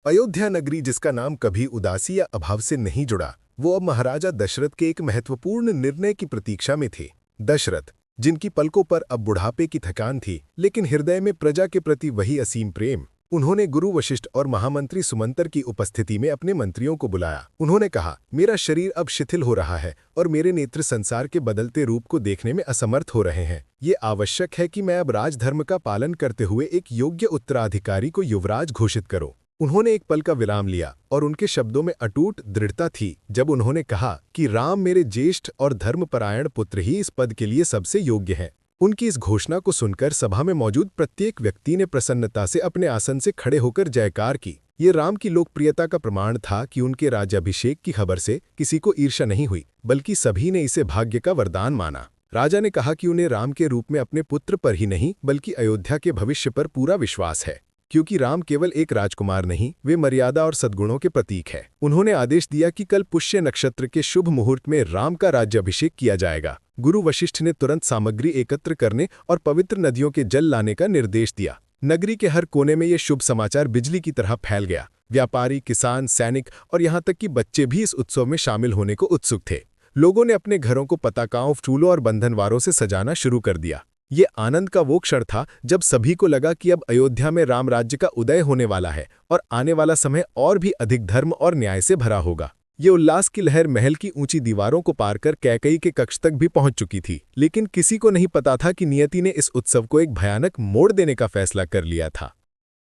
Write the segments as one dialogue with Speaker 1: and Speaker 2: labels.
Speaker 1: अयोध्या नगरी, जिसका नाम कभी उदासी या अभाव से नहीं जुड़ा, वो अब महाराजा दशरथ के एक महत्वपूर्ण निर्णय की प्रतीक्षा में थे। दशरथ, जिनकी पलकों पर अब बुढ़ापे की थकान थी, लेकिन हृदय में प्रजा के प्रति वही असीम प्रेम। उन्होंने गुरु वशिष्ठ और महामंत्री सुमंतर की उपस्थिति में अपने मंत्रियों को बुलाया। उन्होंने कहा, मेरा शरीर अब शिथिल हो रहा है और मेरे नेत्र संसार के बदलते रूप को देखने में असमर्थ हो रहे हैं। ये आवश्यक है कि मैं अब राजधर्म का पालन करते हुए एक योग्य उत्तराधिकारी को युवराज घोषित करूं। उन्होंने एक पल का विराम लिया और उनके शब्दों में अटूट दृढ़ता थी जब उन्होंने कहा कि राम मेरे ज्येष्ठ और धर्मपरायण पुत्र ही इस पद के लिए सबसे योग्य हैं। उनकी इस घोषणा को सुनकर सभा में मौजूद प्रत्येक व्यक्ति ने प्रसन्नता से अपने आसन से खड़े होकर जयकार की। ये राम की लोकप्रियता का प्रमाण था कि उनके राज्याभिषेक की खबर से किसी को ईर्ष्या नहीं हुई, बल्कि सभी ने इसे भाग्य का वरदान माना। राजा ने कहा कि उन्हें राम के रूप में अपने पुत्र पर ही नहीं, बल्कि अयोध्या के भविष्य पर पूरा विश्वास है, क्योंकि राम केवल एक राजकुमार नहीं, वे मर्यादा और सद्गुणों के प्रतीक है। उन्होंने आदेश दिया कि कल पुष्य नक्षत्र के शुभ मुहूर्त में राम का राज्याभिषेक किया जाएगा। गुरु वशिष्ठ ने तुरंत सामग्री एकत्र करने और पवित्र नदियों के जल लाने का निर्देश दिया। नगरी के हर कोने में ये शुभ समाचार बिजली की तरह फैल गया। व्यापारी, किसान, सैनिक और यहाँ तक कि बच्चे भी इस उत्सव में शामिल होने को उत्सुक थे। लोगों ने अपने घरों को पताकाओं, फूलों और बंधनवारों से सजाना शुरू कर दिया। ये आनंद का वो क्षण था जब सभी को लगा कि अब अयोध्या में राम राज्य का उदय होने वाला है और आने वाला समय और भी अधिक धर्म और न्याय से भरा होगा। ये उल्लास की लहर महल की ऊंची दीवारों को पार कर कैकेयी के कक्ष तक भी पहुंच चुकी थी, लेकिन किसी को नहीं पता था कि नियति ने इस उत्सव को एक भयानक मोड़ देने का फैसला कर लिया था।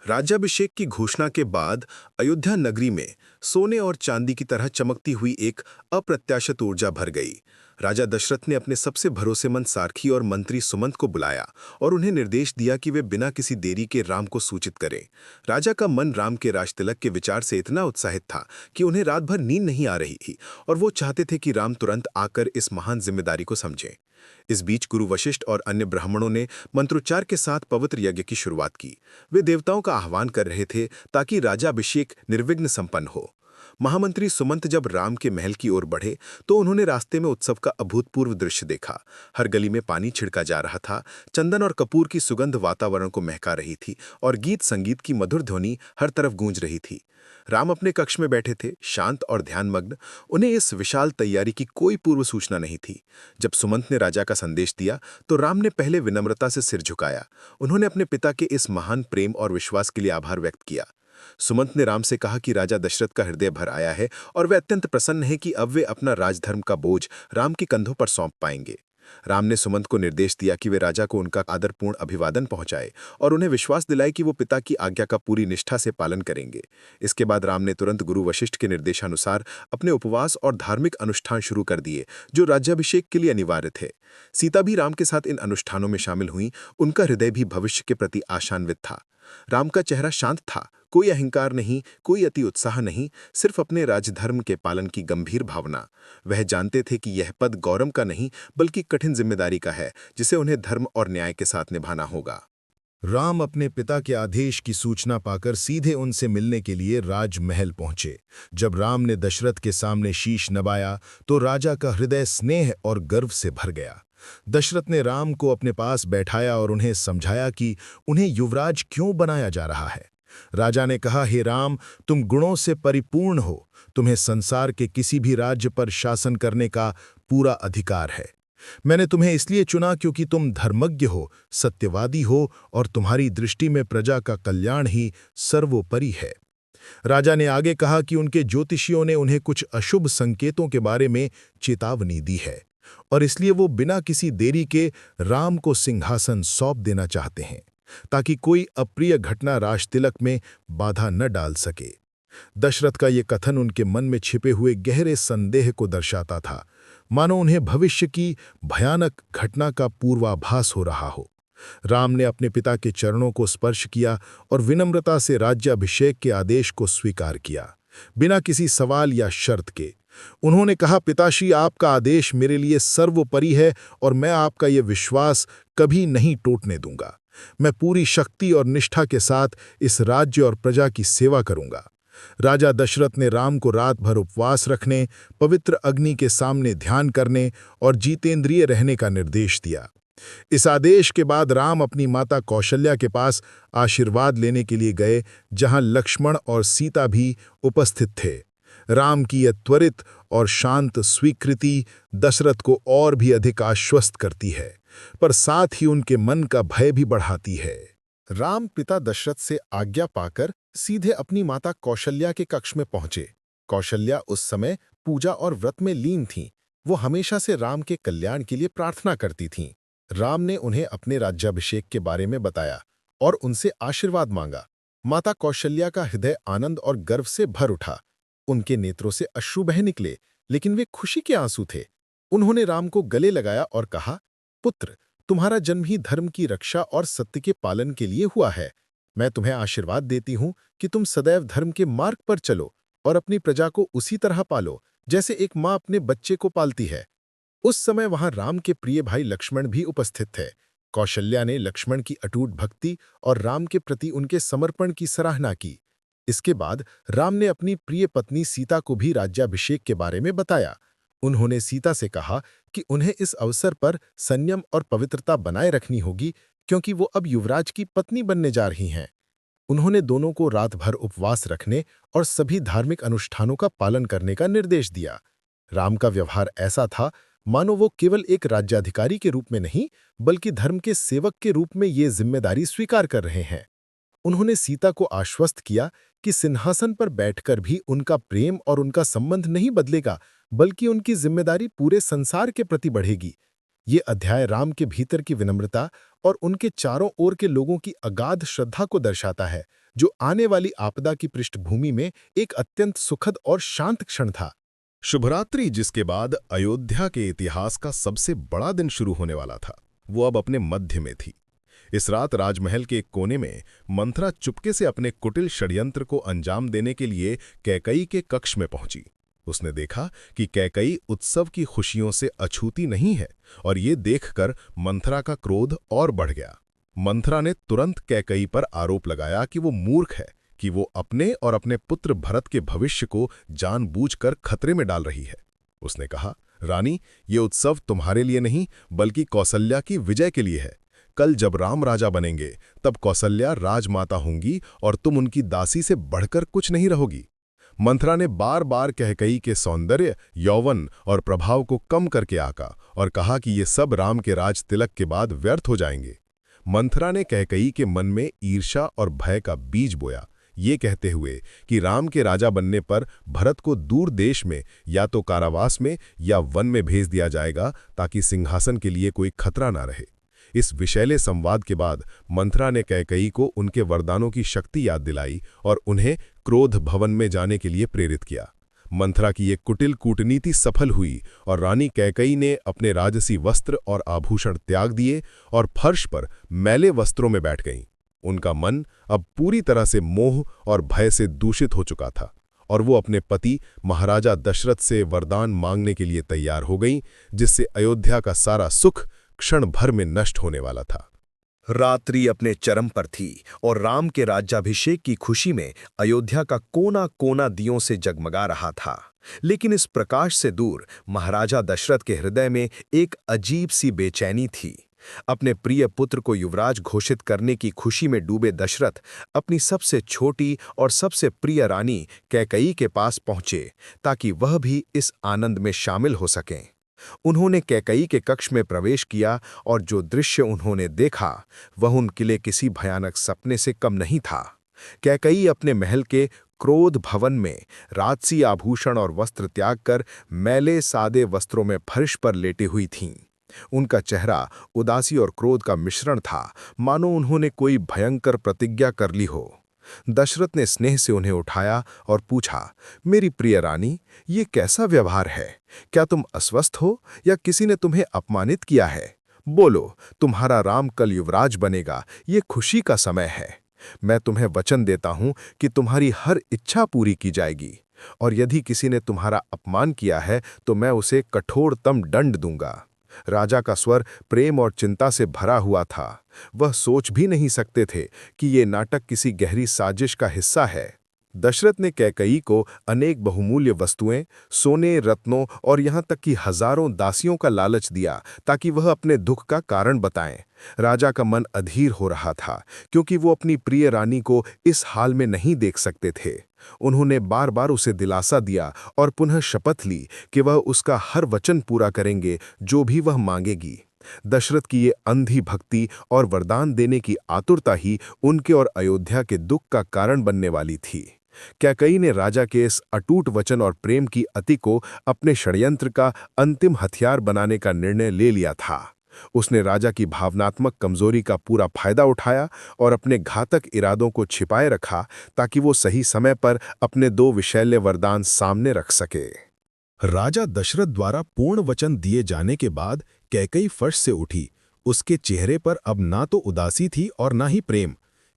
Speaker 1: राज्याभिषेक की घोषणा के बाद अयोध्या नगरी में सोने और चांदी की तरह चमकती हुई एक अप्रत्याशित ऊर्जा भर गई। राजा दशरथ ने अपने सबसे भरोसेमंद सारथी और मंत्री सुमंत को बुलाया और उन्हें निर्देश दिया कि वे बिना किसी देरी के राम को सूचित करें। राजा का मन राम के राजतिलक के विचार से इतना उत्साहित था कि उन्हें रात भर नींद नहीं आ रही थी और वो चाहते थे कि राम तुरंत आकर इस महान जिम्मेदारी को समझें। इस बीच गुरु वशिष्ठ और अन्य ब्राह्मणों ने मंत्रोच्चार के साथ पवित्र यज्ञ की शुरुआत की। वे देवताओं का आह्वान कर रहे थे ताकि राज्याभिषेक निर्विघ्न संपन्न हो। महामंत्री सुमंत जब राम के महल की ओर बढ़े तो उन्होंने रास्ते में उत्सव का अभूतपूर्व दृश्य देखा। हर गली में पानी छिड़का जा रहा था, चंदन और कपूर की सुगंध वातावरण को महका रही थी और गीत संगीत की मधुर ध्वनि हर तरफ गूंज रही थी। राम अपने कक्ष में बैठे थे, शांत और ध्यानमग्न। उन्हें इस विशाल तैयारी की कोई पूर्व सूचना नहीं थी। जब सुमंत ने राजा का संदेश दिया तो राम ने पहले विनम्रता से सिर झुकाया। उन्होंने अपने पिता के इस महान प्रेम और विश्वास के लिए आभार व्यक्त किया। सुमंत ने राम से कहा कि राजा दशरथ का हृदय भर आया है और वे अत्यंत प्रसन्न हैं कि अब वे अपना राजधर्म का बोझ राम के कंधों पर सौंप पाएंगे। राम ने सुमंत को निर्देश दिया कि वे राजा को उनका आदरपूर्ण अभिवादन पहुंचाए और उन्हें विश्वास दिलाए कि वो पिता की आज्ञा का पूरी निष्ठा से पालन करेंगे। इसके बाद राम ने तुरंत गुरु वशिष्ठ के निर्देशानुसार अपने उपवास और धार्मिक अनुष्ठान शुरू कर दिए, जो राज्याभिषेक के लिए अनिवार्य थे। सीता भी राम के साथ इन अनुष्ठानों में शामिल हुई। उनका हृदय भी भविष्य के प्रति आशान्वित था। राम का चेहरा शांत था, कोई अहंकार नहीं, कोई अति उत्साह नहीं, सिर्फ अपने राजधर्म के पालन की गंभीर भावना। वह जानते थे कि यह पद गौरव का नहीं बल्कि कठिन जिम्मेदारी का है, जिसे उन्हें धर्म और न्याय के साथ निभाना होगा। राम अपने पिता के आदेश की सूचना पाकर सीधे उनसे मिलने के लिए राजमहल पहुंचे। जब राम ने दशरथ के सामने शीश नवाया तो राजा का हृदय स्नेह और गर्व से भर गया। दशरथ ने राम को अपने पास बैठाया और उन्हें समझाया कि उन्हें युवराज क्यों बनाया जा रहा है। राजा ने कहा, हे राम, तुम गुणों से परिपूर्ण हो, तुम्हें संसार के किसी भी राज्य पर शासन करने का पूरा अधिकार है। मैंने तुम्हें इसलिए चुना क्योंकि तुम धर्मज्ञ हो, सत्यवादी हो और तुम्हारी दृष्टि में प्रजा का कल्याण ही सर्वोपरि है। राजा ने आगे कहा कि उनके ज्योतिषियों ने उन्हें कुछ अशुभ संकेतों के बारे में चेतावनी दी है और इसलिए वो बिना किसी देरी के राम को सिंहासन सौंप देना चाहते हैं, ताकि कोई अप्रिय घटना राजतिलक में बाधा न डाल सके। दशरथ का ये कथन उनके मन में छिपे हुए गहरे संदेह को दर्शाता था, मानो उन्हें भविष्य की भयानक घटना का पूर्वाभास हो रहा हो। राम ने अपने पिता के चरणों को स्पर्श किया और विनम्रता से राज्याभिषेक के आदेश को स्वीकार किया, बिना किसी सवाल या शर्त के। उन्होंने कहा, पिताश्री, आपका आदेश मेरे लिए सर्वोपरि है और मैं आपका ये विश्वास कभी नहीं टूटने दूंगा। मैं पूरी शक्ति और निष्ठा के साथ इस राज्य और प्रजा की सेवा करूंगा। राजा दशरथ ने राम को रात भर उपवास रखने, पवित्र अग्नि के सामने ध्यान करने और जितेंद्रिय रहने का निर्देश दिया। इस आदेश के बाद राम अपनी माता कौशल्या के पास आशीर्वाद लेने के लिए गए, जहां लक्ष्मण और सीता भी उपस्थित थे। राम की यह त्वरित और शांत स्वीकृति दशरथ को और भी अधिक आश्वस्त करती है, पर साथ ही उनके मन का भय भी बढ़ाती है। राम पिता दशरथ से आज्ञा पाकर सीधे अपनी माता कौशल्या के कक्ष में पहुंचे। कौशल्या उस समय पूजा और व्रत में लीन थीं। वो हमेशा से राम के कल्याण के लिए प्रार्थना करती थीं। राम ने उन्हें अपने राज्याभिषेक के बारे में बताया और उनसे आशीर्वाद मांगा। माता कौशल्या का हृदय आनंद और गर्व से भर उठा। उनके नेत्रों से अश्रु बह निकले, लेकिन वे खुशी के आंसू थे। उन्होंने राम को गले लगाया और कहा, पुत्र, तुम्हारा जन्म ही धर्म की रक्षा और सत्य के पालन के लिए हुआ है। मैं तुम्हें आशीर्वाद देती हूं कि तुम सदैव धर्म के मार्ग पर चलो और अपनी प्रजा को उसी तरह पालो जैसे एक माँ अपने बच्चे को पालती है। उस समय वहां राम के प्रिय भाई लक्ष्मण भी उपस्थित थे। कौशल्या ने लक्ष्मण की अटूट भक्ति और राम के प्रति उनके समर्पण की सराहना की। इसके बाद राम ने अपनी प्रिय पत्नी सीता को भी राज्याभिषेक के बारे में बताया। उन्होंने सीता से कहा कि उन्हें इस अवसर पर संयम और पवित्रता बनाए रखनी होगी, क्योंकि वो अब युवराज की पत्नी बनने जा रही हैं। उन्होंने दोनों को रात भर उपवास रखने और सभी धार्मिक अनुष्ठानों का पालन करने का निर्देश दिया। राम का व्यवहार ऐसा था मानो वो केवल एक राज्याधिकारी के रूप में नहीं, बल्कि धर्म के सेवक के रूप में ये जिम्मेदारी स्वीकार कर रहे हैं। उन्होंने सीता को आश्वस्त किया कि सिंहासन पर बैठकर भी उनका प्रेम और उनका संबंध नहीं बदलेगा, बल्कि उनकी जिम्मेदारी पूरे संसार के प्रति बढ़ेगी। ये अध्याय राम के भीतर की विनम्रता और उनके चारों ओर के लोगों की अगाध श्रद्धा को दर्शाता है, जो आने वाली आपदा की पृष्ठभूमि में एक अत्यंत सुखद और शांत क्षण था। शुभरात्रि, जिसके बाद अयोध्या के इतिहास का सबसे बड़ा दिन शुरू होने वाला था, वो अब अपने मध्य में थी। इस रात राजमहल के एक कोने में मंथरा चुपके से अपने कुटिल षड्यंत्र को अंजाम देने के लिए कैकई के कक्ष में पहुंची। उसने देखा कि कैकई उत्सव की खुशियों से अछूती नहीं है, और ये देखकर मंथरा का क्रोध और बढ़ गया। मंथरा ने तुरंत कैकई पर आरोप लगाया कि वो मूर्ख है, कि वो अपने और अपने पुत्र भरत के भविष्य को जानबूझकर खतरे में डाल रही है। उसने कहा, रानी, ये उत्सव तुम्हारे लिए नहीं, बल्कि कौशल्या की विजय के लिए है। कल जब राम राजा बनेंगे, तब कौशल्या राजमाता होंगी और तुम उनकी दासी से बढ़कर कुछ नहीं रहोगी। मंथरा ने बार बार कैकई के सौंदर्य, यौवन और प्रभाव को कम करके आका और कहा कि ये सब राम के राज तिलक के बाद व्यर्थ हो जाएंगे। मंथरा ने कैकई के मन में ईर्ष्या और भय का बीज बोया, ये कहते हुए कि राम के राजा बनने पर भरत को दूर देश में या तो कारावास में या वन में भेज दिया जाएगा, ताकि सिंहासन के लिए कोई खतरा ना रहे। इस विषैले संवाद के बाद मंथरा ने कैकई को उनके वरदानों की शक्ति याद दिलाई और उन्हें क्रोध भवन में जाने के लिए प्रेरित किया। मंथरा की ये कुटिल कूटनीति सफल हुई और रानी कैकई ने अपने राजसी वस्त्र और आभूषण त्याग दिए और फर्श पर मैले वस्त्रों में बैठ गईं। उनका मन अब पूरी तरह से मोह और भय से दूषित हो चुका था, और वो अपने पति महाराजा दशरथ से वरदान मांगने के लिए तैयार हो गईं, जिससे अयोध्या का सारा सुख क्षण भर में नष्ट होने वाला था।
Speaker 2: रात्रि अपने चरम पर थी और राम के राज्याभिषेक की खुशी में अयोध्या का कोना कोना दियों से जगमगा रहा था। लेकिन इस प्रकाश से दूर महाराजा दशरथ के हृदय में एक अजीब सी बेचैनी थी। अपने प्रिय पुत्र को युवराज घोषित करने की खुशी में डूबे दशरथ अपनी सबसे छोटी और सबसे प्रिय रानी कैकई के पास पहुंचे, ताकि वह भी इस आनंद में शामिल हो सकें। उन्होंने कैकई के कक्ष में प्रवेश किया और जो दृश्य उन्होंने देखा वह उनके लिए किसी भयानक सपने से कम नहीं था। कैकई अपने महल के क्रोध भवन में राजसी आभूषण और वस्त्र त्याग कर मैले सादे वस्त्रों में फर्श पर लेटी हुई थीं। उनका चेहरा उदासी और क्रोध का मिश्रण था, मानो उन्होंने कोई भयंकर प्रतिज्ञा कर ली हो। दशरथ ने स्नेह से उन्हें उठाया और पूछा, मेरी प्रिय रानी, ये कैसा व्यवहार है? क्या तुम अस्वस्थ हो या किसी ने तुम्हें अपमानित किया है? बोलो, तुम्हारा राम कल युवराज बनेगा, ये खुशी का समय है। मैं तुम्हें वचन देता हूं कि तुम्हारी हर इच्छा पूरी की जाएगी, और यदि किसी ने तुम्हारा अपमान किया है तो मैं उसे कठोरतम दंड दूंगा। राजा का स्वर प्रेम और चिंता से भरा हुआ था। वह सोच भी नहीं सकते थे कि ये नाटक किसी गहरी साजिश का हिस्सा है।
Speaker 1: दशरथ ने कैकई को अनेक बहुमूल्य वस्तुएं, सोने, रत्नों और यहाँ तक कि हजारों दासियों का लालच दिया ताकि वह अपने दुख का कारण बताएं। राजा का मन अधीर हो रहा था क्योंकि वो अपनी प्रिय रानी को इस हाल में नहीं देख सकते थे। उन्होंने बार बार उसे दिलासा दिया और पुनः शपथ ली कि वह उसका हर वचन पूरा करेंगे जो भी वह मांगेगी। दशरथ की ये अंधी भक्ति और वरदान देने की आतुरता ही उनके और अयोध्या के दुख का कारण बनने वाली थी। कैकई ने राजा के इस अटूट वचन और प्रेम की अति को अपने षड्यंत्र का अंतिम हथियार बनाने का निर्णय ले लिया था। उसने राजा की भावनात्मक कमजोरी का पूरा फायदा उठाया और अपने घातक इरादों को छिपाए रखा ताकि वो सही समय पर अपने दो विशैल्य वरदान सामने रख सके। राजा दशरथ द्वारा पूर्ण वचन दिए जाने के बाद कैकई फर्श से उठी। उसके चेहरे पर अब ना तो उदासी थी और ना ही प्रेम,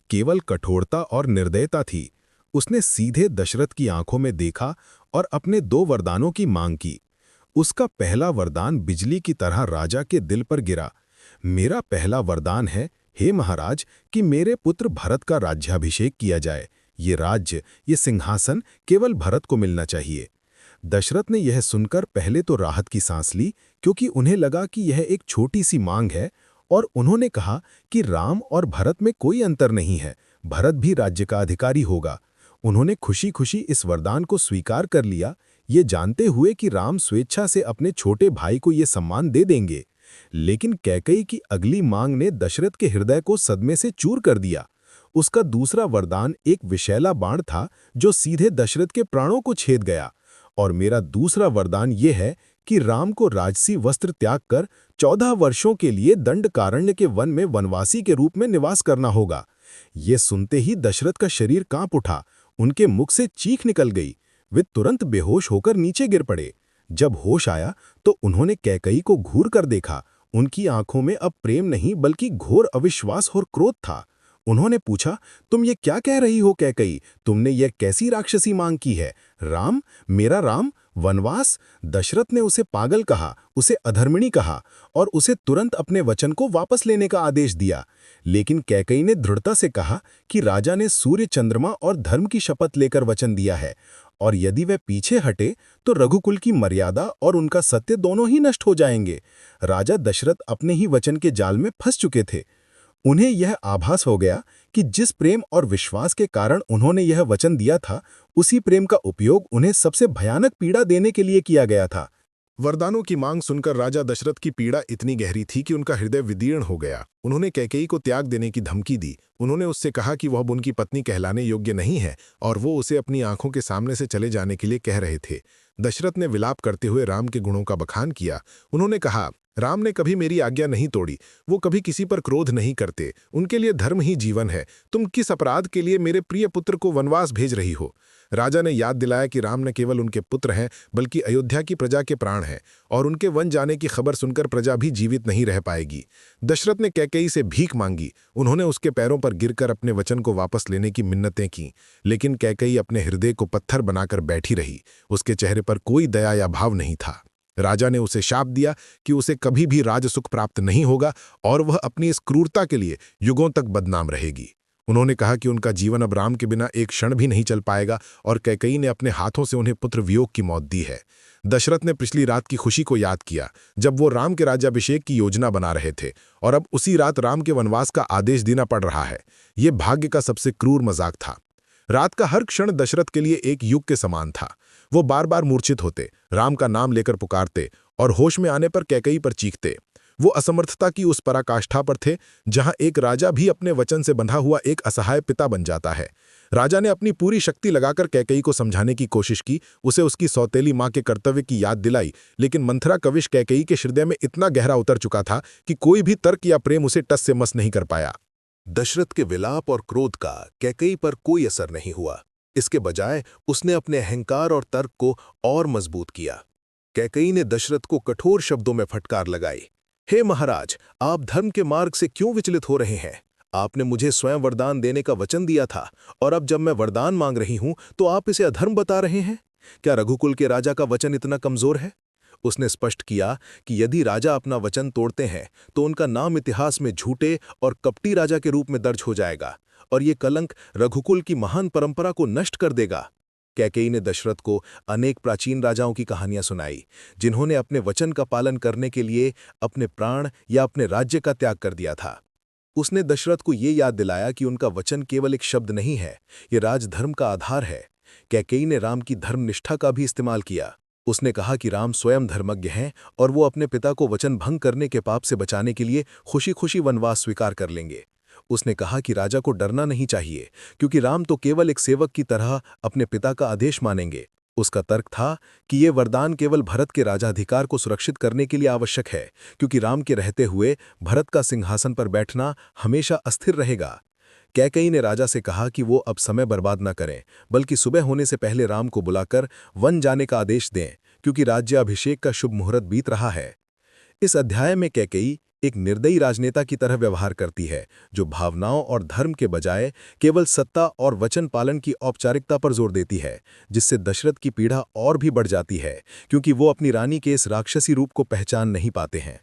Speaker 1: केवल कठोरता और निर्दयता थी। उसने सीधे दशरथ की आंखों में देखा और अपने दो वरदानों की मांग की। उसका पहला वरदान बिजली की तरह राजा के दिल पर गिरा। मेरा पहला वरदान है, हे महाराज, कि मेरे पुत्र भरत का राज्याभिषेक किया जाए। ये राज्य, ये सिंहासन केवल भरत को मिलना चाहिए। दशरथ ने यह सुनकर पहले तो राहत की सांस ली, क्योंकि उन्हें लगा कि यह एक छोटी सी मांग है, और उन्होंने कहा कि राम और भरत में कोई अंतर नहीं है, भरत भी राज्य का अधिकारी होगा। उन्होंने खुशी खुशी इस वरदान को स्वीकार कर लिया, ये जानते हुए कि राम स्वेच्छा से अपने छोटे भाई को ये सम्मान दे देंगे। लेकिन कैकई की अगली मांग ने दशरथ के हृदय को सदमे से चूर कर दिया। उसका दूसरा वरदान एक विषैला बाण था जो सीधे दशरथ के प्राणों को छेद गया। और मेरा दूसरा वरदान ये है कि राम को राजसी वस्त्र त्याग कर 14 वर्षों के लिए दंडकारण्य के वन में वनवासी के रूप में निवास करना होगा। ये सुनते ही दशरथ का शरीर कांप उठा, उनके मुख से चीख निकल गई। वे तुरंत बेहोश होकर नीचे गिर पड़े। जब होश आया तो उन्होंने कैकई को घूर कर देखा। उनकी आंखों में अब प्रेम नहीं बल्कि घोर अविश्वास और क्रोध था। उन्होंने पूछा, तुम ये क्या कह रही हो कैकई? तुमने ये कैसी राक्षसी मांग की है? राम, मेरा राम, वनवास? दशरथ ने उसे पागल कहा, उसे अधर्मिणी कहा और उसे तुरंत अपने वचन को वापस लेने का आदेश दिया। लेकिन कैकई ने दृढ़ता से कहा कि राजा ने सूर्य, चंद्रमा और धर्म की शपथ लेकर वचन दिया है, और यदि वह पीछे हटे तो रघुकुल की मर्यादा और उनका सत्य दोनों ही नष्ट हो जाएंगे। राजा दशरथ अपने ही वचन के जाल में फंस चुके थे। उन्हें यह आभास हो गया कि जिस प्रेम और विश्वास के कारण उन्होंने यह वचन दिया था, उसी प्रेम का उपयोग उन्हें सबसे भयानक पीड़ा देने के लिए किया गया था। वरदानों की मांग सुनकर राजा दशरथ की पीड़ा इतनी गहरी थी कि उनका हृदय विदीर्ण हो गया। उन्होंने कैकेयी को त्याग देने की धमकी दी। उन्होंने उससे कहा कि वह अब उनकी पत्नी कहलाने योग्य नहीं है और वो उसे अपनी आंखों के सामने से चले जाने के लिए कह रहे थे। दशरथ ने विलाप करते हुए राम के गुणों का बखान किया। उन्होंने कहा, राम ने कभी मेरी आज्ञा नहीं तोड़ी, वो कभी किसी पर क्रोध नहीं करते, उनके लिए धर्म ही जीवन है। तुम किस अपराध के लिए मेरे प्रिय पुत्र को वनवास भेज रही हो? राजा ने याद दिलाया कि राम न केवल उनके पुत्र हैं बल्कि अयोध्या की प्रजा के प्राण हैं, और उनके वन जाने की खबर सुनकर प्रजा भी जीवित नहीं रह पाएगी। दशरथ ने कैकेयी से भीख मांगी। उन्होंने उसके पैरों पर गिरकर अपने वचन को वापस लेने की मिन्नतें की, लेकिन कैकेयी अपने हृदय को पत्थर बनाकर बैठी रही। उसके चेहरे पर कोई दया या भाव नहीं था। राजा ने उसे शाप दिया कि उसे कभी भी राजसुख प्राप्त नहीं होगा और वह अपनी इस क्रूरता के लिए युगों तक बदनाम रहेगी। उन्होंने कहा कि उनका जीवन अब राम के बिना एक क्षण भी नहीं चल पाएगा, और कैकेयी ने अपने हाथों से उन्हें पुत्र वियोग की मौत दी है। दशरथ ने पिछली रात की खुशी को याद किया जब वो राम के राज्याभिषेक की योजना बना रहे थे, और अब उसी रात राम के वनवास का आदेश देना पड़ रहा है। ये भाग्य का सबसे क्रूर मजाक था। रात का हर क्षण दशरथ के लिए एक युग के समान था। वो बार बार मूर्छित होते, राम का नाम लेकर पुकारते और होश में आने पर कैकेयी पर चीखते। वो असमर्थता की उस पराकाष्ठा पर थे जहां एक राजा भी अपने वचन से बंधा हुआ एक असहाय पिता बन जाता है। राजा ने अपनी पूरी शक्ति लगाकर कैकेयी को समझाने की कोशिश की, उसे उसकी सौतेली मां के कर्तव्य की याद दिलाई, लेकिन मंथरा कविश कैकेयी के हृदय में इतना गहरा उतर चुका था कि कोई भी तर्क या प्रेम उसे टस से मस नहीं कर पाया। दशरथ के विलाप और क्रोध का कैकेयी पर कोई असर नहीं हुआ। इसके बजाय उसने अपने अहंकार और तर्क को और मजबूत किया। कैकेयी ने दशरथ को कठोर शब्दों में फटकार लगाई। हे महाराज, आप धर्म के मार्ग से क्यों विचलित हो रहे हैं? आपने मुझे स्वयं वरदान देने का वचन दिया था, और अब जब मैं वरदान मांग रही हूं तो आप इसे अधर्म बता रहे हैं। क्या रघुकुल के राजा का वचन इतना कमजोर है? उसने स्पष्ट किया कि यदि राजा अपना वचन तोड़ते हैं तो उनका नाम इतिहास में झूठे और कपटी राजा के रूप में दर्ज हो जाएगा, और ये कलंक रघुकुल की महान परंपरा को नष्ट कर देगा। कैकेयी ने दशरथ को अनेक प्राचीन राजाओं की कहानियां सुनाई, जिन्होंने अपने वचन का पालन करने के लिए अपने प्राण या अपने राज्य का त्याग कर दिया था। उसने दशरथ को ये याद दिलाया कि उनका वचन केवल एक शब्द नहीं है, ये राजधर्म का आधार है। कैकेयी ने राम की धर्मनिष्ठा का भी इस्तेमाल किया। उसने कहा कि राम स्वयं धर्मज्ञ हैं और वो अपने पिता को वचन भंग करने के पाप से बचाने के लिए खुशी खुशी वनवास स्वीकार कर लेंगे। उसने कहा कि राजा को डरना नहीं चाहिए, क्योंकि राम तो केवल एक सेवक की तरह अपने पिता का आदेश मानेंगे। उसका तर्क था कि ये वरदान केवल भरत के राजाधिकार को सुरक्षित करने के लिए आवश्यक है, क्योंकि राम के रहते हुए भरत का सिंहासन पर बैठना हमेशा अस्थिर रहेगा। कैकेयी ने राजा से कहा कि वो अब समय बर्बाद न करें, बल्कि सुबह होने से पहले राम को बुलाकर वन जाने का आदेश दें, क्योंकि राज्याभिषेक का शुभ मुहूर्त बीत रहा है। इस अध्याय में कैकेयी एक निर्दयी राजनेता की तरह व्यवहार करती है, जो भावनाओं और धर्म के बजाय केवल सत्ता और वचन पालन की औपचारिकता पर जोर देती है, जिससे दशरथ की पीड़ा और भी बढ़ जाती है, क्योंकि वो अपनी रानी के इस राक्षसी रूप को पहचान नहीं पाते हैं।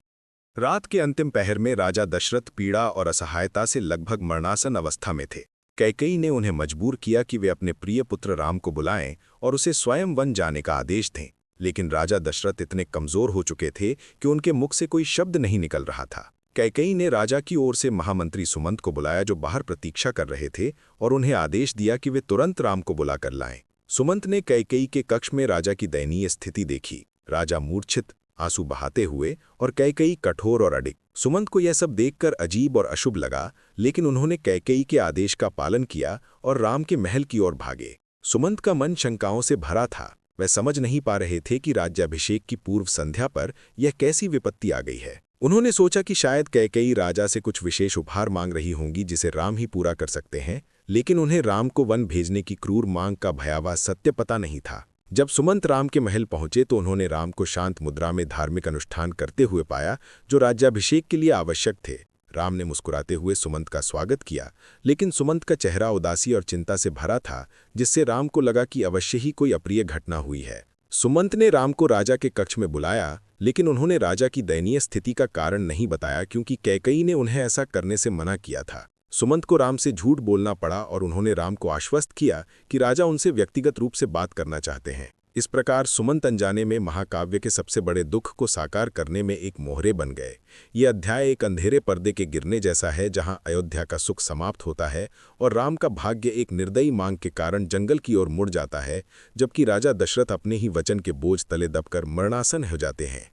Speaker 2: रात के अंतिम पहर में राजा दशरथ पीड़ा और असहायता से लगभग मरणासन अवस्था में थे। कैकेयी ने उन्हें मजबूर किया कि वे अपने प्रिय पुत्र राम को बुलाएं और उसे स्वयं वन जाने का आदेश दें, लेकिन राजा दशरथ इतने कमजोर हो चुके थे कि उनके मुख से कोई शब्द नहीं निकल रहा था। कैकेयी ने राजा की ओर से महामंत्री सुमंत को बुलाया, जो बाहर प्रतीक्षा कर रहे थे, और उन्हें आदेश दिया कि वे तुरंत राम को बुलाकर लाएं। सुमंत ने कैकेयी के कक्ष में राजा की दयनीय स्थिति देखी। राजा मूर्छित, आंसू बहाते हुए, और कैकेयी कठोर और अडिग। सुमंत को यह सब देखकर अजीब और अशुभ लगा, लेकिन उन्होंने कैकेयी के आदेश का पालन किया और राम के महल की ओर भागे। सुमंत का मन शंकाओं से भरा था। वह समझ नहीं पा रहे थे कि राज्याभिषेक की पूर्व संध्या पर यह कैसी विपत्ति आ गई है। उन्होंने सोचा कि शायद कैकेयी राजा से कुछ विशेष उपहार मांग रही होंगी, जिसे राम ही पूरा कर सकते हैं, लेकिन उन्हें राम को वन भेजने की क्रूर मांग का भयावह सत्य पता नहीं था। जब सुमंत राम के महल पहुंचे तो उन्होंने राम को शांत मुद्रा में धार्मिक अनुष्ठान करते हुए पाया, जो राज्याभिषेक के लिए आवश्यक थे। राम ने मुस्कुराते हुए सुमंत का स्वागत किया, लेकिन सुमंत का चेहरा उदासी और चिंता से भरा था, जिससे राम को लगा कि अवश्य ही कोई अप्रिय घटना हुई है। सुमंत ने राम को राजा के कक्ष में बुलाया, लेकिन उन्होंने राजा की दयनीय स्थिति का कारण नहीं बताया, क्योंकि कैकेयी ने उन्हें ऐसा करने से मना किया था। सुमंत को राम से झूठ बोलना पड़ा और उन्होंने राम को आश्वस्त किया कि राजा उनसे व्यक्तिगत रूप से बात करना चाहते हैं। इस प्रकार सुमंत अनजाने में महाकाव्य के सबसे बड़े दुख को साकार करने में एक मोहरे बन गए। ये अध्याय एक अंधेरे पर्दे के गिरने जैसा है, जहां अयोध्या का सुख समाप्त होता है और राम का भाग्य एक निर्दयी मांग के कारण जंगल की ओर मुड़ जाता है, जबकि राजा दशरथ अपने ही वचन के बोझ तले दबकर मरणासन हो जाते हैं।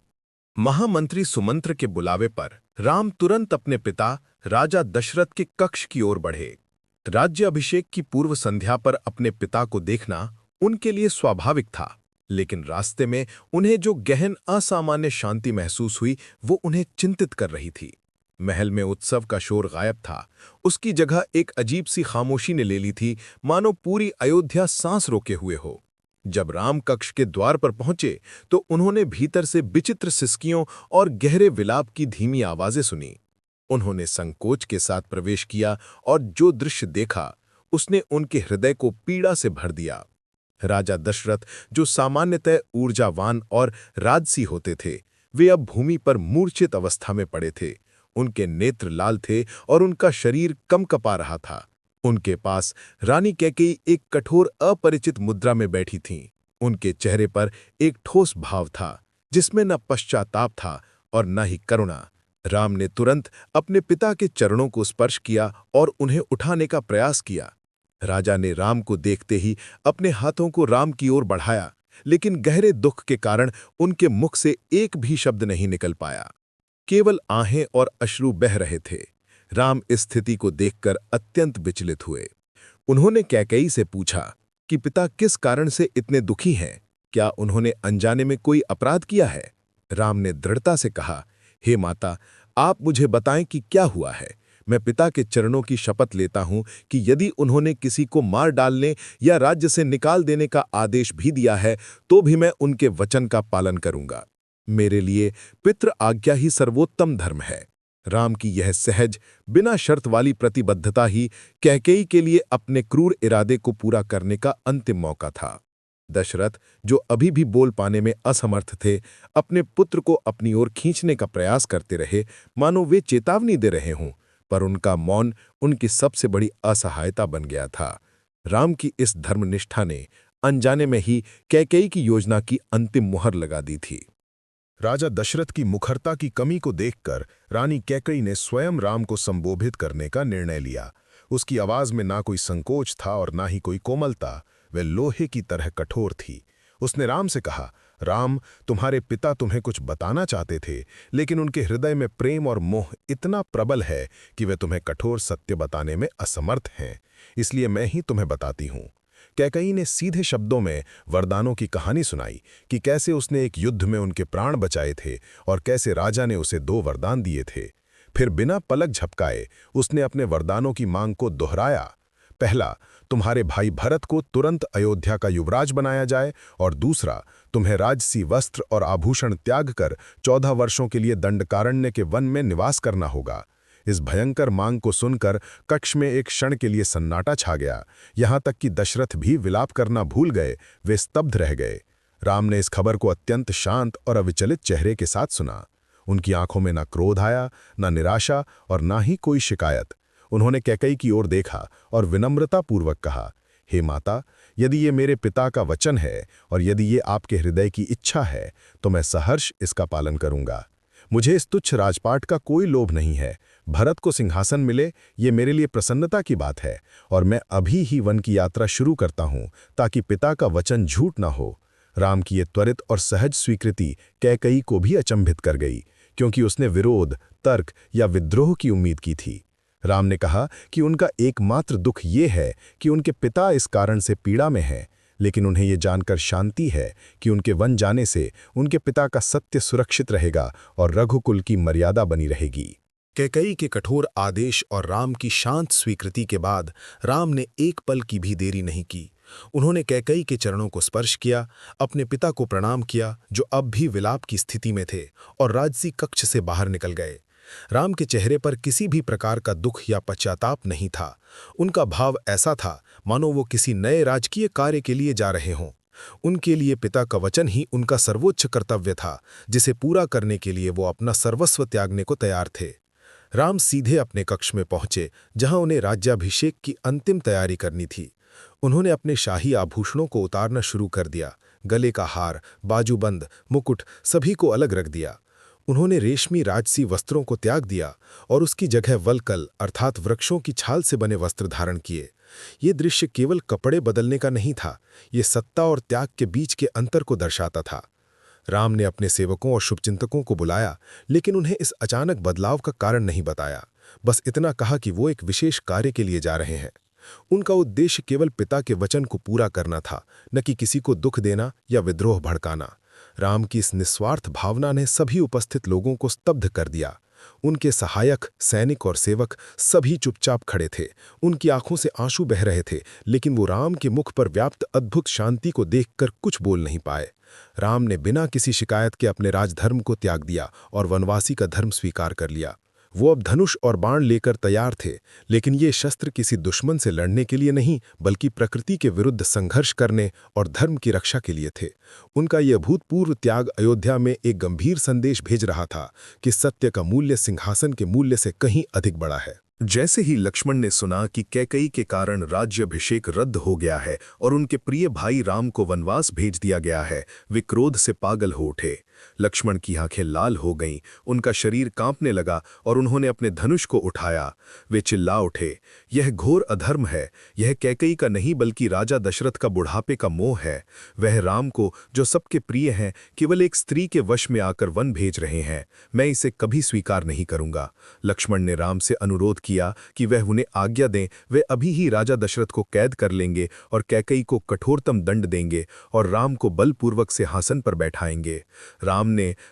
Speaker 1: महामंत्री सुमंत्र के बुलावे पर राम तुरंत अपने पिता राजा दशरथ के कक्ष की ओर बढ़े। राज्याभिषेक की पूर्व संध्या पर अपने पिता को देखना उनके लिए स्वाभाविक था, लेकिन रास्ते में उन्हें जो गहन असामान्य शांति महसूस हुई, वो उन्हें चिंतित कर रही थी। महल में उत्सव का शोर गायब था। उसकी जगह एक अजीब सी खामोशी ने ले ली थी, मानो पूरी अयोध्या सांस रोके हुए हो। जब राम कक्ष के द्वार पर पहुंचे तो उन्होंने भीतर से विचित्र सिसकियों और गहरे विलाप की धीमी आवाजें सुनी। उन्होंने संकोच के साथ प्रवेश किया और जो दृश्य देखा उसने उनके हृदय को पीड़ा से भर दिया। राजा दशरथ, जो सामान्यतः ऊर्जावान और राजसी होते थे, वे अब भूमि पर मूर्छित अवस्था में पड़े थे। उनके नेत्र लाल थे और उनका शरीर कंपा रहा था। उनके पास रानी कैकेयी एक कठोर अपरिचित मुद्रा में बैठी थीं। उनके चेहरे पर एक ठोस भाव था, जिसमें न पश्चाताप था और न ही करुणा। राम ने तुरंत अपने पिता के चरणों को स्पर्श किया और उन्हें उठाने का प्रयास किया। राजा ने राम को देखते ही अपने हाथों को राम की ओर बढ़ाया, लेकिन गहरे दुख के कारण उनके मुख से एक भी शब्द नहीं निकल पाया। केवल आहें और अश्रु बह रहे थे। राम इस स्थिति को देखकर अत्यंत विचलित हुए। उन्होंने कैकेयी से पूछा कि पिता किस कारण से इतने दुखी हैं? क्या उन्होंने अनजाने में कोई अपराध किया है? राम ने दृढ़ता से कहा, हे माता, आप मुझे बताएं कि क्या हुआ है। मैं पिता के चरणों की शपथ लेता हूं कि यदि उन्होंने किसी को मार डालने या राज्य से निकाल देने का आदेश भी दिया है, तो भी मैं उनके वचन का पालन करूंगा। मेरे लिए पितृ आज्ञा ही सर्वोत्तम धर्म है। राम की यह सहज, बिना शर्त वाली प्रतिबद्धता ही कैकेयी के लिए अपने क्रूर इरादे को पूरा करने का अंतिम मौका था। दशरथ, जो अभी भी बोल पाने में असमर्थ थे, अपने पुत्र को अपनी ओर खींचने का प्रयास करते रहे, मानो वे चेतावनी दे रहे हों, पर उनका मौन उनकी सबसे बड़ी असहायता बन गया था। राम की इस धर्मनिष्ठा ने अनजाने में ही कैकेयी की योजना की अंतिम मुहर लगा दी थी। राजा दशरथ की मुखरता की कमी को देखकर रानी कैकेयी ने स्वयं राम को संबोधित करने का निर्णय लिया। उसकी आवाज में ना कोई संकोच था और ना ही कोई कोमलता, वह लोहे की तरह कठोर थी। उसने राम से कहा, राम, तुम्हारे पिता तुम्हें कुछ बताना चाहते थे, लेकिन उनके हृदय में प्रेम और मोह इतना प्रबल है कि वे तुम्हें कठोर सत्य बताने में असमर्थ हैं, इसलिए मैं ही तुम्हें बताती हूँ। कैकेयी ने सीधे शब्दों में वरदानों की कहानी सुनाई कि कैसे उसने एक युद्ध में उनके प्राण बचाए थे और कैसे राजा ने उसे 2 वरदान दिए थे। फिर बिना पलक झपकाए उसने अपने वरदानों की मांग को दोहराया। पहला, तुम्हारे भाई भरत को तुरंत अयोध्या का युवराज बनाया जाए, और दूसरा, तुम्हें राजसी वस्त्र और आभूषण त्याग कर 14 वर्षों के लिए दंडकारण्य के वन में निवास करना होगा। इस भयंकर मांग को सुनकर कक्ष में एक क्षण के लिए सन्नाटा छा गया। यहां तक कि दशरथ भी विलाप करना भूल गए, वे स्तब्ध रह गए। राम ने इस खबर को अत्यंत शांत और अविचलित चेहरे के साथ सुना। उनकी आंखों में न क्रोध आया, न निराशा और न ही कोई शिकायत। उन्होंने कैकेयी की ओर देखा और विनम्रतापूर्वक कहा, हे माता, यदि ये मेरे पिता का वचन है और यदि ये आपके हृदय की इच्छा है, तो मैं सहर्ष इसका पालन करूंगा। मुझे इस तुच्छ राजपाट का कोई लोभ नहीं है। भरत को सिंहासन मिले, ये मेरे लिए प्रसन्नता की बात है, और मैं अभी ही वन की यात्रा शुरू करता हूं ताकि पिता का वचन झूठ ना हो। राम की ये त्वरित और सहज स्वीकृति कैकेयी को भी अचंभित कर गई, क्योंकि उसने विरोध, तर्क या विद्रोह की उम्मीद की थी। राम ने कहा कि उनका एकमात्र दुख ये है कि उनके पिता इस कारण से पीड़ा में हैं, लेकिन उन्हें ये जानकर शांति है कि उनके वन जाने से उनके पिता का सत्य सुरक्षित रहेगा और रघुकुल की मर्यादा बनी रहेगी। कैकेयी के कठोर आदेश और राम की शांत स्वीकृति के बाद राम ने एक पल की भी देरी नहीं की। उन्होंने कैकेयी के चरणों को स्पर्श किया, अपने पिता को प्रणाम किया जो अब भी विलाप की स्थिति में थे, और राजसी कक्ष से बाहर निकल गए। राम के चेहरे पर किसी भी प्रकार का दुख या पश्चाताप नहीं था। उनका भाव ऐसा था मानो वो किसी नए राजकीय कार्य के लिए जा रहे हों। उनके लिए पिता का वचन ही उनका सर्वोच्च कर्तव्य था, जिसे पूरा करने के लिए वो अपना सर्वस्व त्यागने को तैयार थे। राम सीधे अपने कक्ष में पहुंचे, जहां उन्हें राज्याभिषेक की अंतिम तैयारी करनी थी। उन्होंने अपने शाही आभूषणों को उतारना शुरू कर दिया। गले का हार, बाजूबंद, मुकुट सभी को अलग रख दिया। उन्होंने रेशमी राजसी वस्त्रों को त्याग दिया और उसकी जगह वलकल अर्थात वृक्षों की छाल से बने वस्त्र धारण किए। ये दृश्य केवल कपड़े बदलने का नहीं था, ये सत्ता और त्याग के बीच के अंतर को दर्शाता था। राम ने अपने सेवकों और शुभचिंतकों को बुलाया, लेकिन उन्हें इस अचानक बदलाव का कारण नहीं बताया। बस इतना कहा कि वो एक विशेष कार्य के लिए जा रहे हैं। उनका उद्देश्य केवल पिता के वचन को पूरा करना था, न कि किसी को दुख देना या विद्रोह भड़काना। राम की इस निस्वार्थ भावना ने सभी उपस्थित लोगों को स्तब्ध कर दिया। उनके सहायक, सैनिक और सेवक सभी चुपचाप खड़े थे। उनकी आंखों से आंसू बह रहे थे, लेकिन वो राम के मुख पर व्याप्त अद्भुत शांति को देखकर कुछ बोल नहीं पाए। राम ने बिना किसी शिकायत के अपने राजधर्म को त्याग दिया और वनवासी का धर्म स्वीकार कर लिया। वो अब धनुष और बाण लेकर तैयार थे, लेकिन ये शस्त्र किसी दुश्मन से लड़ने के लिए नहीं, बल्कि प्रकृति के विरुद्ध संघर्ष करने और धर्म की रक्षा के लिए थे। उनका यह अभूतपूर्व त्याग अयोध्या में एक गंभीर संदेश भेज रहा था कि सत्य का मूल्य सिंहासन के मूल्य से कहीं अधिक बड़ा है। जैसे ही लक्ष्मण ने सुना कि कैकेयी के कारण राज्याभिषेक रद्द हो गया है और उनके प्रिय भाई राम को वनवास भेज दिया गया है, वे क्रोध से पागल हो उठे। लक्ष्मण की आंखें लाल हो गईं, उनका शरीर कांपने लगा और उन्होंने अपने धनुष को उठाया। वे चिल्ला उठे, यह घोर अधर्म है, यह कैकेयी का नहीं बल्कि राजा दशरथ का बुढ़ापे का मोह है। वह राम को, जो सबके प्रिय हैं, केवल एक स्त्री के वश में आकर वन भेज रहे हैं। मैं इसे कभी स्वीकार नहीं करूंगा। लक्ष्मण ने राम से अनुरोध किया कि वह उन्हें आज्ञा दें। वे अभी ही राजा दशरथ को कैद कर लेंगे और कैकेयी को कठोरतम दंड देंगे और राम को बलपूर्वक सिंहासन पर बैठाएंगे।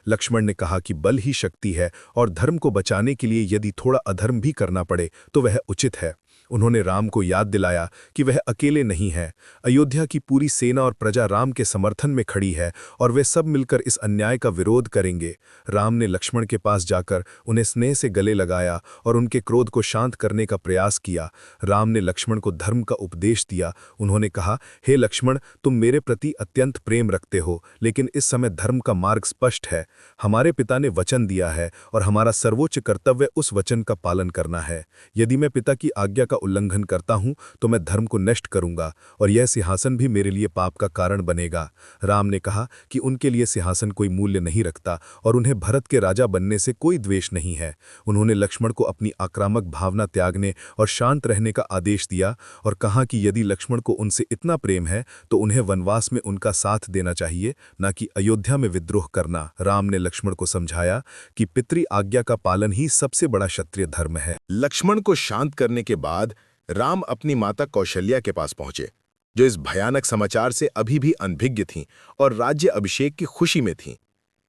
Speaker 1: लक्ष्मण ने कहा कि बल ही शक्ति है और धर्म को बचाने के लिए यदि थोड़ा अधर्म भी करना पड़े तो वह उचित है। उन्होंने राम को याद दिलाया कि वह अकेले नहीं है। अयोध्या की पूरी सेना और प्रजा राम के समर्थन में खड़ी है और वे सब मिलकर इस अन्याय का विरोध करेंगे। राम ने लक्ष्मण के पास जाकर उन्हें स्नेह से गले लगाया और उनके क्रोध को शांत करने का प्रयास किया। राम ने लक्ष्मण को धर्म का उपदेश दिया। उन्होंने कहा, हे लक्ष्मण, तुम मेरे प्रति अत्यंत प्रेम रखते हो, लेकिन इस समय धर्म का मार्ग स्पष्ट है। हमारे पिता ने वचन दिया है और हमारा सर्वोच्च कर्तव्य उस वचन का पालन करना है। यदि मैं पिता की आज्ञा का उल्लंघन करता हूं तो मैं धर्म को नष्ट करूंगा और यह सिंहासन भी मेरे लिए पाप का कारण बनेगा। राम ने कहा कि उनके लिए सिंहासन कोई मूल्य नहीं रखता और उन्हें भरत के राजा बनने से कोई द्वेष नहीं है। उन्होंने लक्ष्मण को अपनी आक्रामक भावना त्यागने और शांत रहने का आदेश दिया और कहा कि यदि लक्ष्मण को उनसे इतना प्रेम है तो उन्हें वनवास में उनका साथ देना चाहिए, न कि अयोध्या में विद्रोह करना। राम ने लक्ष्मण को समझाया कि पितृ आज्ञा का पालन ही सबसे बड़ा क्षत्रिय धर्म है।
Speaker 3: लक्ष्मण को शांत करने के बाद राम अपनी माता कौशल्या के पास पहुंचे, जो इस भयानक समाचार से अभी भी अनभिज्ञ थीं और राज्य अभिषेक की खुशी में थीं।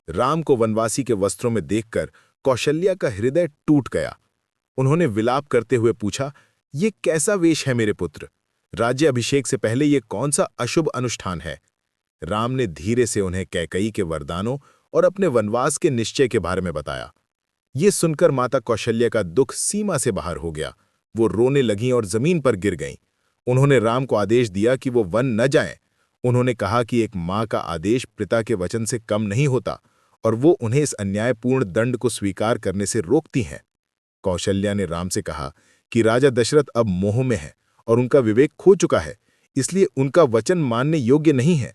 Speaker 3: राम को वनवासी के वस्त्रों में देखकर कौशल्या का हृदय टूट गया। उन्होंने विलाप करते हुए पूछा, ये कैसा वेश है मेरे पुत्र? राज्य अभिषेक से पहले ये कौन सा अशुभ अनुष्ठान है? राम ने धीरे से उन्हें कैकेयी के वरदानों और अपने वनवास के निश्चय के बारे में बताया। ये सुनकर माता कौशल्या का दुख सीमा से बाहर हो गया। वो रोने लगीं और जमीन पर गिर गईं। उन्होंने राम को आदेश दिया कि वो वन न जाएं। उन्होंने कहा कि एक माँ का आदेश पिता के वचन से कम नहीं होता और वो उन्हें इस अन्यायपूर्ण दंड को स्वीकार करने से रोकती हैं। कौशल्या ने राम से कहा कि राजा दशरथ अब मोह में है और उनका विवेक खो चुका है, इसलिए उनका वचन मानने योग्य नहीं है।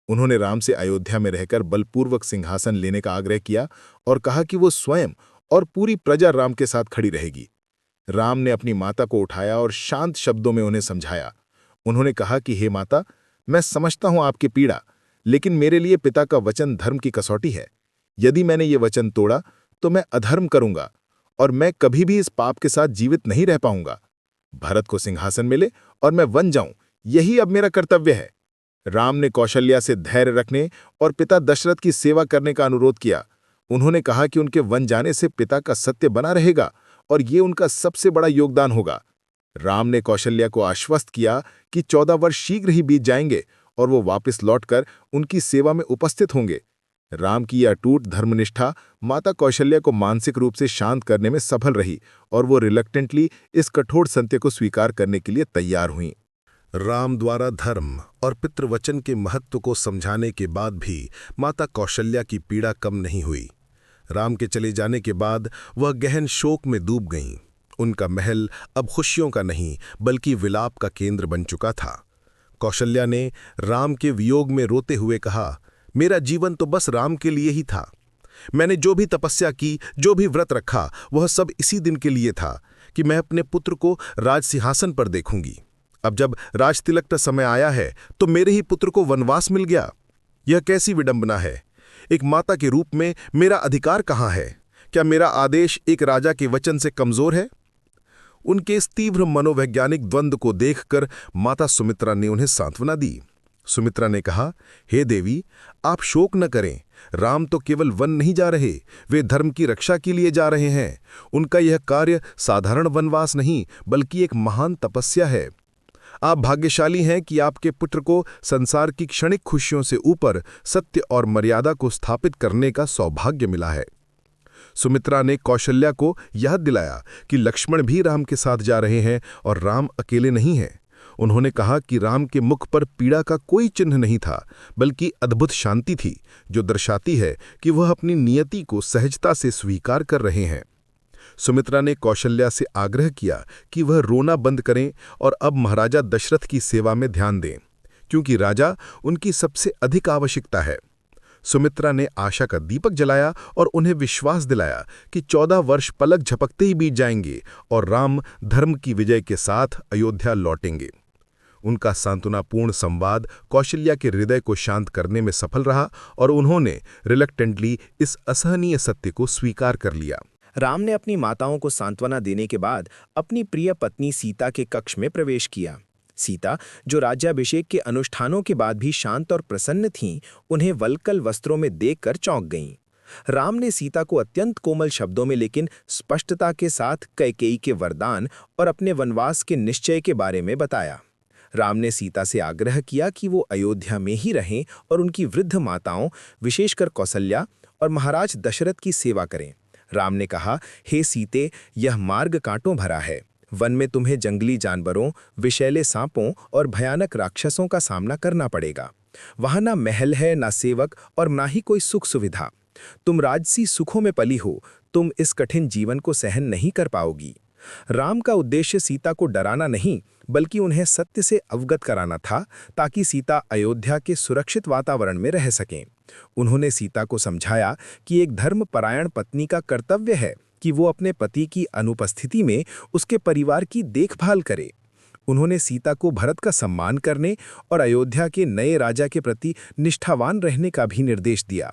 Speaker 3: उन्होंने राम से अयोध्या में रहकर बलपूर्वक सिंहासन लेने का आग्रह किया और कहा कि वो स्वयं और पूरी प्रजा राम के साथ खड़ी रहेगी। राम ने अपनी माता को उठाया और शांत शब्दों में उन्हें समझाया। उन्होंने कहा कि हे माता, मैं समझता हूं आपकी पीड़ा, लेकिन मेरे लिए पिता का वचन धर्म की कसौटी है। यदि मैंने ये वचन तोड़ा तो मैं अधर्म करूंगा और मैं कभी भी इस पाप के साथ जीवित नहीं रह पाऊंगा। भरत को सिंहासन मिले और मैं वन जाऊं, यही अब मेरा कर्तव्य है। राम ने कौशल्या से धैर्य रखने और पिता दशरथ की सेवा करने का अनुरोध किया। उन्होंने कहा कि उनके वन जाने से पिता का सत्य बना रहेगा और ये उनका सबसे बड़ा योगदान होगा। राम ने कौशल्या को आश्वस्त किया कि 14 वर्ष शीघ्र ही बीत जाएंगे और वो वापस लौटकर उनकी सेवा में उपस्थित होंगे। राम की यह अटूट धर्मनिष्ठा माता कौशल्या को मानसिक रूप से शांत करने में सफल रही और वो रिलक्टेंटली इस कठोर सत्य को स्वीकार करने के लिए तैयार हुईं।
Speaker 1: राम द्वारा धर्म और पितृवचन के महत्व को समझाने के बाद भी माता कौशल्या की पीड़ा कम नहीं हुई। राम के चले जाने के बाद वह गहन शोक में डूब गईं। उनका महल अब खुशियों का नहीं बल्कि विलाप का केंद्र बन चुका था। कौशल्या ने राम के वियोग में रोते हुए कहा, मेरा जीवन तो बस राम के लिए ही था। मैंने जो भी तपस्या की, जो भी व्रत रखा, वह सब इसी दिन के लिए था कि मैं अपने पुत्र को राज सिंहासन पर देखूंगी। अब जब राजतिलक का समय आया है तो मेरे ही पुत्र को वनवास मिल गया। यह कैसी विडंबना है? एक माता के रूप में मेरा अधिकार कहाँ है? क्या मेरा आदेश एक राजा के वचन से कमजोर है? उनके इस तीव्र मनोवैज्ञानिक द्वंद्व को देखकर माता सुमित्रा ने उन्हें सांत्वना दी। सुमित्रा ने कहा, हे देवी, आप शोक न करें। राम तो केवल वन नहीं जा रहे, वे धर्म की रक्षा के लिए जा रहे हैं। उनका यह कार्य साधारण वनवास नहीं बल्कि एक महान तपस्या है। आप भाग्यशाली हैं कि आपके पुत्र को संसार की क्षणिक खुशियों से ऊपर सत्य और मर्यादा को स्थापित करने का सौभाग्य मिला है। सुमित्रा ने कौशल्या को याद दिलाया कि लक्ष्मण भी राम के साथ जा रहे हैं और राम अकेले नहीं हैं। उन्होंने कहा कि राम के मुख पर पीड़ा का कोई चिन्ह नहीं था, बल्कि अद्भुत शांति थी, जो दर्शाती है कि वह अपनी नियति को सहजता से स्वीकार कर रहे हैं। सुमित्रा ने कौशल्या से आग्रह किया कि वह रोना बंद करें और अब महाराजा दशरथ की सेवा में ध्यान दें, क्योंकि राजा उनकी सबसे अधिक आवश्यकता है। सुमित्रा ने आशा का दीपक जलाया और उन्हें विश्वास दिलाया कि 14 वर्ष पलक झपकते ही बीत जाएंगे और राम धर्म की विजय के साथ अयोध्या लौटेंगे। उनका सांत्वनापूर्ण संवाद कौशल्या के हृदय को शांत करने में सफल रहा और उन्होंने रिलक्टेंटली इस असहनीय सत्य को स्वीकार कर लिया।
Speaker 4: राम ने अपनी माताओं को सांत्वना देने के बाद अपनी प्रिय पत्नी सीता के कक्ष में प्रवेश किया। सीता, जो राज्याभिषेक के अनुष्ठानों के बाद भी शांत और प्रसन्न थीं, उन्हें वल्कल वस्त्रों में देखकर चौंक गईं। राम ने सीता को अत्यंत कोमल शब्दों में लेकिन स्पष्टता के साथ कैकेयी के वरदान और अपने वनवास के निश्चय के बारे में बताया। राम ने सीता से आग्रह किया कि वो अयोध्या में ही रहें और उनकी वृद्ध माताओं, विशेषकर कौसल्या और महाराज दशरथ की सेवा करें। राम ने कहा, हे सीते, यह मार्ग कांटों भरा है। वन में तुम्हें जंगली जानवरों, विषैले सांपों और भयानक राक्षसों का सामना करना पड़ेगा। वहां ना महल है, ना सेवक और ना ही कोई सुख सुविधा। तुम राजसी सुखों में पली हो, तुम इस कठिन जीवन को सहन नहीं कर पाओगी। राम का उद्देश्य सीता को डराना नहीं, बल्कि उन्हें सत्य से अवगत कराना था, ताकि सीता अयोध्या के सुरक्षित वातावरण में रह सकें। उन्होंने सीता को समझाया कि एक धर्मपरायण पत्नी का कर्तव्य है कि वो अपने पति की अनुपस्थिति में उसके परिवार की देखभाल करे। उन्होंने सीता को भरत का सम्मान करने और अयोध्या के नए राजा के प्रति निष्ठावान रहने का भी निर्देश दिया।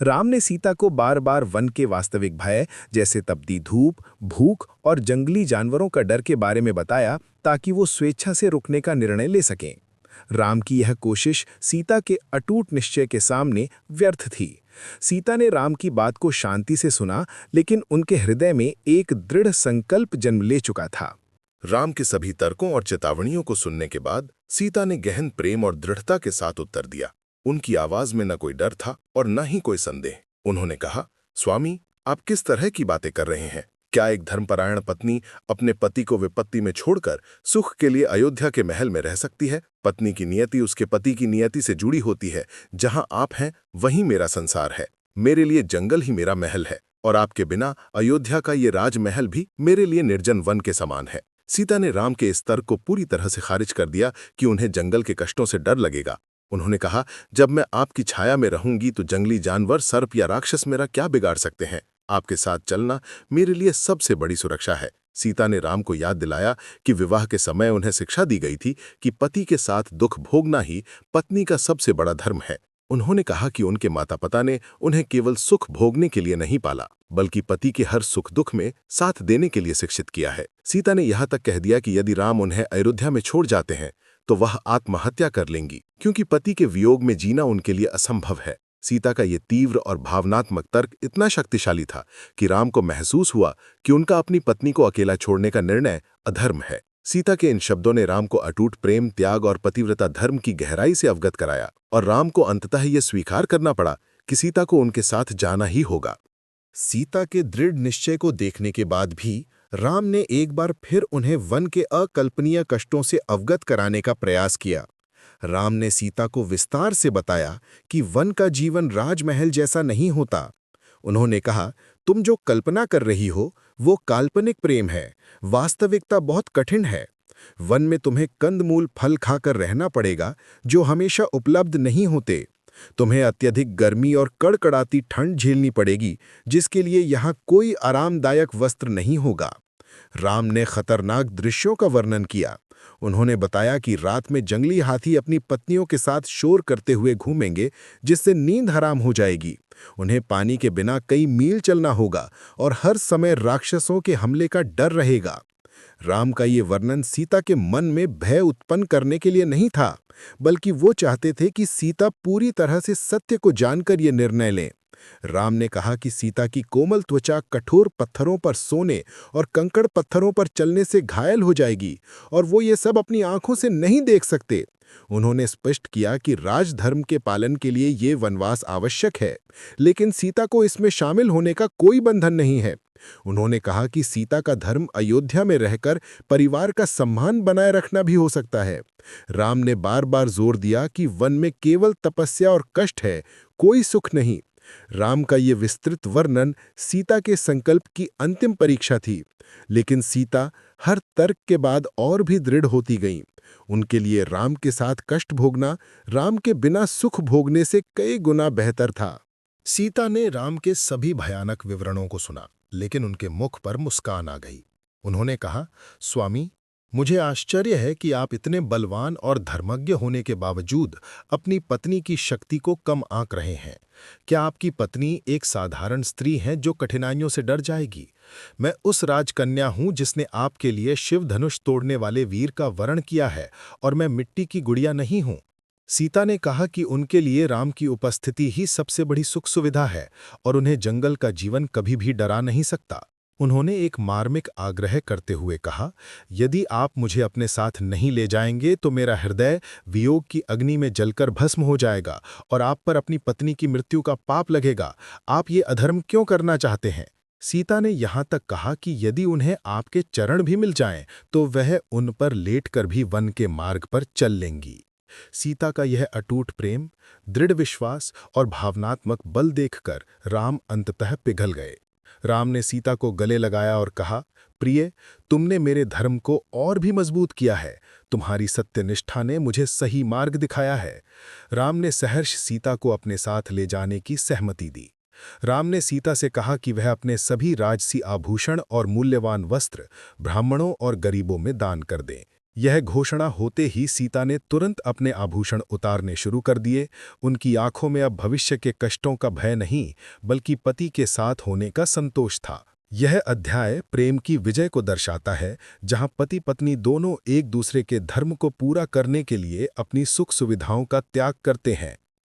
Speaker 4: राम ने सीता को बार बार वन के वास्तविक भय, जैसे तपती धूप, भूख और जंगली जानवरों का डर के बारे में बताया, ताकि वो स्वेच्छा से रुकने का निर्णय ले सकें। राम की यह कोशिश सीता के अटूट निश्चय के सामने व्यर्थ थी। सीता ने राम की बात को शांति से सुना, लेकिन उनके हृदय में एक दृढ़ संकल्प जन्म ले चुका था।
Speaker 3: राम के सभी तर्कों और चेतावनियों को सुनने के बाद सीता ने गहन प्रेम और दृढ़ता के साथ उत्तर दिया। उनकी आवाज में न कोई डर था और न ही कोई संदेह। उन्होंने कहा, स्वामी, आप किस तरह की बातें कर रहे हैं? क्या एक धर्मपरायण पत्नी अपने पति को विपत्ति में छोड़कर सुख के लिए अयोध्या के महल में रह सकती है? पत्नी की नियति उसके पति की नियति से जुड़ी होती है। जहां आप हैं वहीं मेरा संसार है। मेरे लिए जंगल ही मेरा महल है और आपके बिना अयोध्या का ये राजमहल भी मेरे लिए निर्जन वन के समान है। सीता ने राम के इस तर्क को पूरी तरह से खारिज कर दिया कि उन्हें जंगल के कष्टों से डर लगेगा। उन्होंने कहा, जब मैं आपकी छाया में रहूंगी तो जंगली जानवर, सर्प या राक्षस मेरा क्या बिगाड़ सकते हैं? आपके साथ चलना मेरे लिए सबसे बड़ी सुरक्षा है। सीता ने राम को याद दिलाया कि विवाह के समय उन्हें शिक्षा दी गई थी कि पति के साथ दुख भोगना ही पत्नी का सबसे बड़ा धर्म है। उन्होंने कहा कि उनके माता पिता ने उन्हें केवल सुख भोगने के लिए नहीं पाला, बल्कि पति के हर सुख दुख में साथ देने के लिए शिक्षित किया है। सीता ने यहां तक कह दिया कि यदि राम उन्हें अयोध्या में छोड़ जाते हैं तो वह आत्महत्या कर लेंगी, क्योंकि पति के वियोग में जीना उनके लिए असंभव है। सीता का ये तीव्र और भावनात्मक तर्क इतना शक्तिशाली था कि राम को महसूस हुआ कि उनका अपनी पत्नी को अकेला छोड़ने का निर्णय अधर्म है। सीता के इन शब्दों ने राम को अटूट प्रेम, त्याग और पतिव्रता धर्म की गहराई से अवगत कराया और राम को अंततः यह स्वीकार करना पड़ा कि सीता को उनके साथ जाना ही होगा। सीता के दृढ़ निश्चय को देखने के बाद भी राम ने एक बार फिर उन्हें वन के अकल्पनीय कष्टों से अवगत कराने का प्रयास किया। राम ने सीता को विस्तार से बताया कि वन का जीवन राजमहल जैसा नहीं होता। उन्होंने कहा, तुम जो कल्पना कर रही हो वो काल्पनिक प्रेम है, वास्तविकता बहुत कठिन है। वन में तुम्हें कंदमूल फल खाकर रहना पड़ेगा जो हमेशा उपलब्ध नहीं होते। तुम्हें अत्यधिक गर्मी और कड़कड़ाती ठंड झेलनी पड़ेगी, जिसके लिए यहाँ कोई आरामदायक वस्त्र नहीं होगा। राम ने खतरनाक दृश्यों का वर्णन किया। उन्होंने बताया कि रात में जंगली हाथी अपनी पत्नियों के साथ शोर करते हुए घूमेंगे, जिससे नींद हराम हो जाएगी। उन्हें पानी के बिना कई मील चलना होगा और हर समय राक्षसों के हमले का डर रहेगा। राम का ये वर्णन सीता के मन में भय उत्पन्न करने के लिए नहीं था, बल्कि वो चाहते थे कि सीता पूरी तरह से सत्य को जानकर ये निर्णय लें। राम ने कहा कि सीता की कोमल त्वचा कठोर पत्थरों पर सोने और कंकड़ पत्थरों पर चलने से घायल हो जाएगी और वो ये सब अपनी आंखों से नहीं देख सकते। उन्होंने स्पष्ट किया कि राजधर्म के पालन के लिए ये वनवास आवश्यक है, लेकिन सीता को इसमें शामिल होने का कोई बंधन नहीं है। उन्होंने कहा कि सीता का धर्म अयोध्या में रहकर परिवार का सम्मान बनाए रखना भी हो सकता है। राम ने बार बार जोर दिया कि वन में केवल तपस्या और कष्ट है, कोई सुख नहीं। राम का ये विस्तृत वर्णन सीता के संकल्प की अंतिम परीक्षा थी, लेकिन सीता हर तर्क के बाद और भी दृढ़ होती गईं। उनके लिए राम के साथ कष्ट भोगना राम के बिना सुख भोगने से कई गुना बेहतर था।
Speaker 1: सीता ने राम के सभी भयानक विवरणों को सुना, लेकिन उनके मुख पर मुस्कान आ गई। उन्होंने कहा, स्वामी, मुझे आश्चर्य है कि आप इतने बलवान और धर्मज्ञ होने के बावजूद अपनी पत्नी की शक्ति को कम आंक रहे हैं। क्या आपकी पत्नी एक साधारण स्त्री है जो कठिनाइयों से डर जाएगी? मैं उस राजकन्या हूं जिसने आपके लिए शिव धनुष तोड़ने वाले वीर का वरण किया है, और मैं मिट्टी की गुड़िया नहीं हूं। सीता ने कहा कि उनके लिए राम की उपस्थिति ही सबसे बड़ी सुख सुविधा है और उन्हें जंगल का जीवन कभी भी डरा नहीं सकता। उन्होंने एक मार्मिक आग्रह करते हुए कहा, यदि आप मुझे अपने साथ नहीं ले जाएंगे तो मेरा हृदय वियोग की अग्नि में जलकर भस्म हो जाएगा और आप पर अपनी पत्नी की मृत्यु का पाप लगेगा। आप ये अधर्म क्यों करना चाहते हैं? सीता ने यहाँ तक कहा कि यदि उन्हें आपके चरण भी मिल जाएं तो वह उन पर लेटकर भी वन के मार्ग पर चल लेंगी। सीता का यह अटूट प्रेम, दृढ़ विश्वास और भावनात्मक बल देखकर राम अंततः पिघल गए। राम ने सीता को गले लगाया और कहा, प्रिय, तुमने मेरे धर्म को और भी मजबूत किया है। तुम्हारी सत्यनिष्ठा ने मुझे सही मार्ग दिखाया है। राम ने सहर्ष सीता को अपने साथ ले जाने की सहमति दी। राम ने सीता से कहा कि वह अपने सभी राजसी आभूषण और मूल्यवान वस्त्र ब्राह्मणों और गरीबों में दान कर दें। यह घोषणा होते ही सीता ने तुरंत अपने आभूषण उतारने शुरू कर दिए। उनकी आंखों में अब भविष्य के कष्टों का भय नहीं, बल्कि पति के साथ होने का संतोष था। यह अध्याय प्रेम की विजय को दर्शाता है, जहां पति पत्नी दोनों एक दूसरे के धर्म को पूरा करने के लिए अपनी सुख सुविधाओं का त्याग करते हैं।